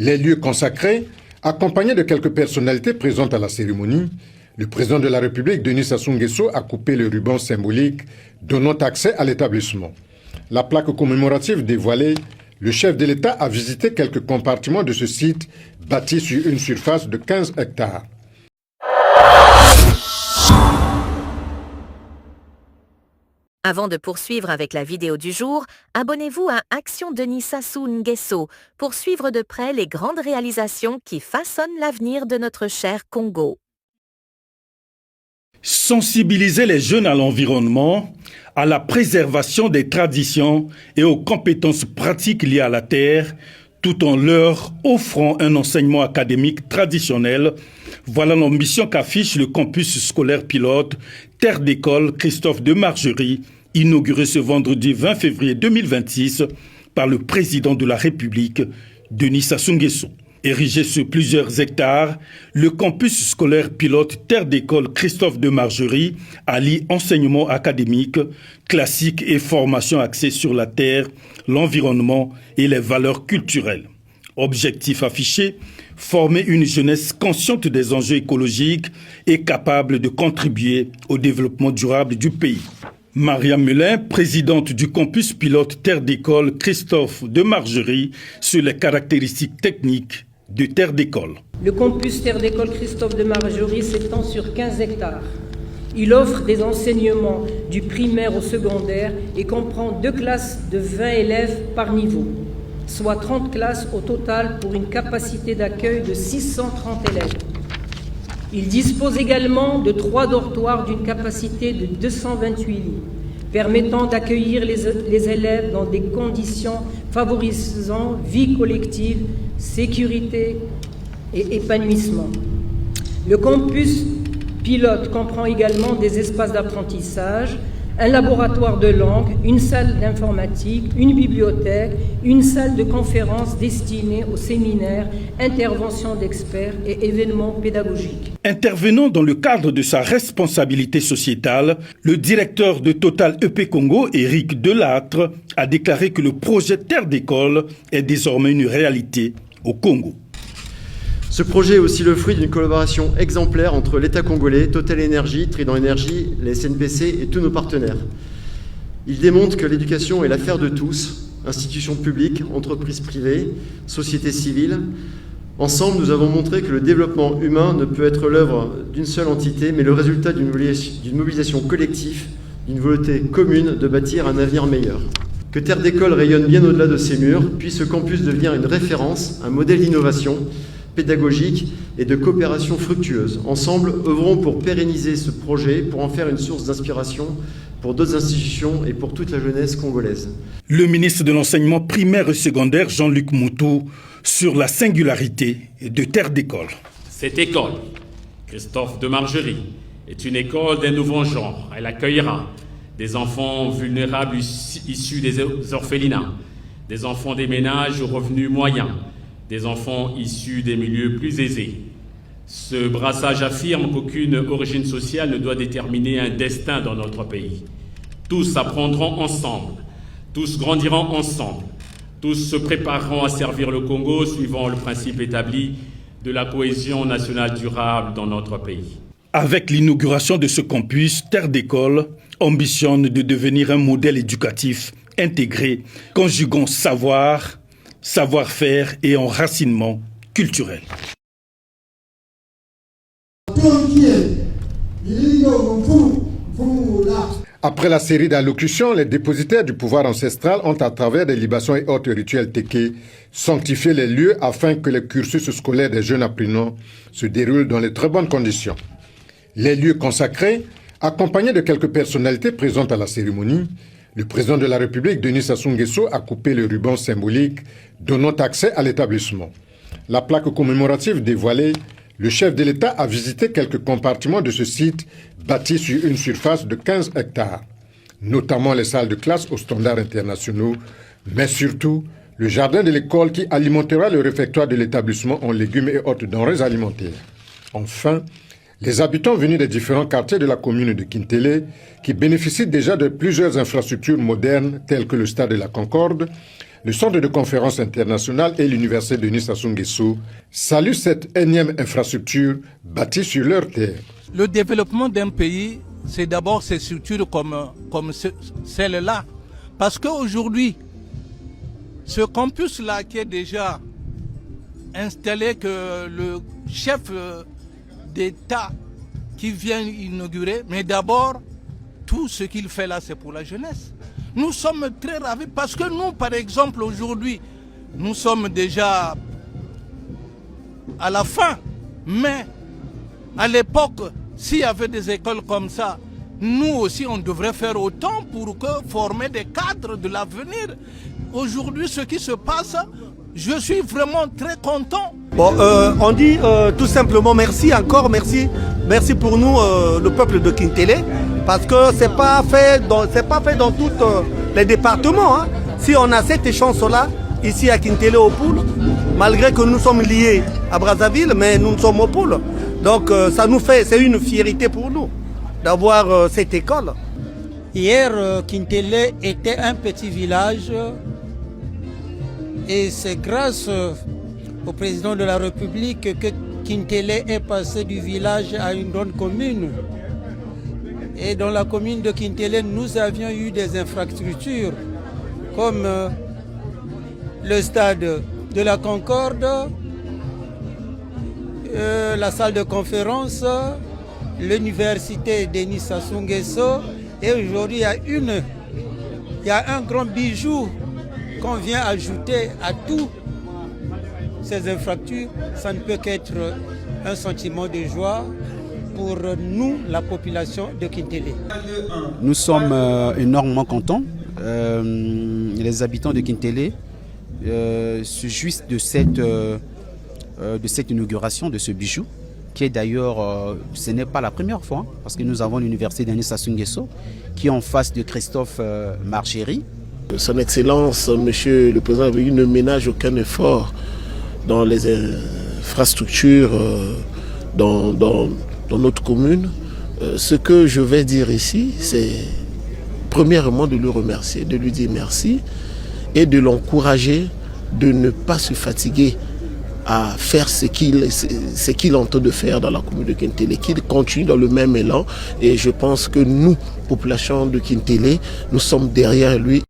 Les lieux consacrés, accompagnés de quelques personnalités présentes à la cérémonie, le président de la République, Denis Sassou Nguesso, a coupé le ruban symbolique donnant accès à l'établissement. La plaque commémorative dévoilée, le chef de l'État a visité quelques compartiments de ce site bâti sur une surface de 15 hectares. Avant de poursuivre avec la vidéo du jour, abonnez-vous à Action Denis Sassou Nguesso pour suivre de près les grandes réalisations qui façonnent l'avenir de notre cher Congo. Sensibiliser les jeunes à l'environnement, à la préservation des traditions et aux compétences pratiques liées à la terre, tout en leur offrant un enseignement académique traditionnel. Voilà l'ambition qu'affiche le campus scolaire pilote Terre d'école Christophe de Margerie, inauguré ce vendredi 20 février 2026 par le président de la République, Denis Sassou Nguesso. Érigé sur plusieurs hectares, le campus scolaire pilote Terre d'école Christophe de Margerie allie enseignement académique, classique et formation axée sur la terre, l'environnement et les valeurs culturelles. Objectif affiché, former une jeunesse consciente des enjeux écologiques et capable de contribuer au développement durable du pays. Maria Melin, présidente du campus pilote Terre d'école Christophe de Margerie, sur les caractéristiques techniques de Terre d'école. Le campus Terre d'école Christophe de Margerie s'étend sur 15 hectares. Il offre des enseignements du primaire au secondaire et comprend 2 classes de 20 élèves par niveau, soit 30 classes au total pour une capacité d'accueil de 630 élèves. Il dispose également de 3 dortoirs d'une capacité de 228 lits, permettant d'accueillir les élèves dans des conditions favorisant vie collective, sécurité et épanouissement. Le campus pilote comprend également des espaces d'apprentissage, un laboratoire de langue, une salle d'informatique, une bibliothèque, une salle de conférence destinée aux séminaires, interventions d'experts et événements pédagogiques. Intervenant dans le cadre de sa responsabilité sociétale, le directeur de Total EP Congo, Éric Delattre, a déclaré que le projet Terre d'école est désormais une réalité au Congo. Ce projet est aussi le fruit d'une collaboration exemplaire entre l'État congolais, Total Énergie, Trident Énergie, les SNPC et tous nos partenaires. Il démontre que l'éducation est l'affaire de tous, institutions publiques, entreprises privées, sociétés civiles. Ensemble, nous avons montré que le développement humain ne peut être l'œuvre d'une seule entité, mais le résultat d'une mobilisation collective, d'une volonté commune de bâtir un avenir meilleur. Que Terre d'école rayonne bien au-delà de ses murs, puis ce campus devenir une référence, un modèle d'innovation pédagogique et de coopération fructueuse. Ensemble, œuvrons pour pérenniser ce projet, pour en faire une source d'inspiration pour d'autres institutions et pour toute la jeunesse congolaise. Le ministre de l'Enseignement primaire et secondaire, Jean-Luc Moutou, sur la singularité de Terre d'école. Cette école, Christophe de Margerie, est une école d'un nouveau genre. Elle accueillera des enfants vulnérables issus des orphelinats, des enfants des ménages aux revenus moyens, des enfants issus des milieux plus aisés. Ce brassage affirme qu'aucune origine sociale ne doit déterminer un destin dans notre pays. Tous apprendront ensemble, tous grandiront ensemble, tous se prépareront à servir le Congo suivant le principe établi de la cohésion nationale durable dans notre pays. Avec l'inauguration de ce campus, Terre d'école ambitionne de devenir un modèle éducatif intégré, conjuguant savoir, savoir-faire et enracinement culturel. Après la série d'allocutions, les dépositaires du pouvoir ancestral ont, à travers des libations et autres rituels tékés, sanctifié les lieux afin que le cursus scolaire des jeunes apprenants se déroule dans les très bonnes conditions. Les lieux consacrés, accompagnés de quelques personnalités présentes à la cérémonie, le président de la République, Denis Sassou Nguesso, a coupé le ruban symbolique donnant accès à l'établissement. La plaque commémorative dévoilée, le chef de l'État a visité quelques compartiments de ce site bâti sur une surface de 15 hectares, notamment les salles de classe aux standards internationaux, mais surtout le jardin de l'école qui alimentera le réfectoire de l'établissement en légumes et autres denrées alimentaires. Enfin, les habitants venus des différents quartiers de la commune de Kintélé, qui bénéficient déjà de plusieurs infrastructures modernes telles que le stade de la Concorde, Le Centre de conférence internationale et l'Université Denis Sassou Nguesso saluent cette énième infrastructure bâtie sur leur terre. Le développement d'un pays, c'est d'abord ces structures comme celle-là. Parce qu'aujourd'hui, ce campus-là qui est déjà installé, que le chef d'État qui vient inaugurer, mais d'abord, tout ce qu'il fait là, c'est pour la jeunesse. Nous sommes très ravis parce que nous, par exemple, aujourd'hui, nous sommes déjà à la fin. Mais à l'époque, s'il y avait des écoles comme ça, nous aussi, on devrait faire autant pour former des cadres de l'avenir. Aujourd'hui, ce qui se passe, je suis vraiment très content. Bon, on dit tout simplement merci, encore merci. Merci pour nous, le peuple de Kintélé, parce que c'est pas fait dans tous les départements. Hein. Si on a cette chance-là, ici à Kintélé au Poul, malgré que nous sommes liés à Brazzaville, mais nous sommes au Poul. Donc ça nous fait, c'est une fierté pour nous d'avoir cette école. Hier, Kintélé était un petit village et c'est grâce au président de la République que Kintélé est passé du village à une grande commune. Et dans la commune de Kintélé, nous avions eu des infrastructures comme le stade de la Concorde, la salle de conférence, l'université Denis Sassou Nguesso. Et aujourd'hui, il y a un grand bijou qu'on vient ajouter à tous ces infrastructures. Ça ne peut qu'être un sentiment de joie pour nous, la population de Kintélé. Nous sommes énormément contents. Les habitants de Kintélé se jouissent de cette inauguration, de ce bijou, qui est d'ailleurs, ce n'est pas la première fois, parce que nous avons l'université Denis Sassou Nguesso, qui est en face de Christophe Margery. Son Excellence, Monsieur le Président, il ne ménage aucun effort dans les infrastructures dans notre commune. Ce que je vais dire ici, c'est premièrement de le remercier, de lui dire merci et de l'encourager de ne pas se fatiguer à faire ce qu'il entend de faire dans la commune de Kintélé, qu'il continue dans le même élan. Et je pense que nous, population de Kintélé, nous sommes derrière lui.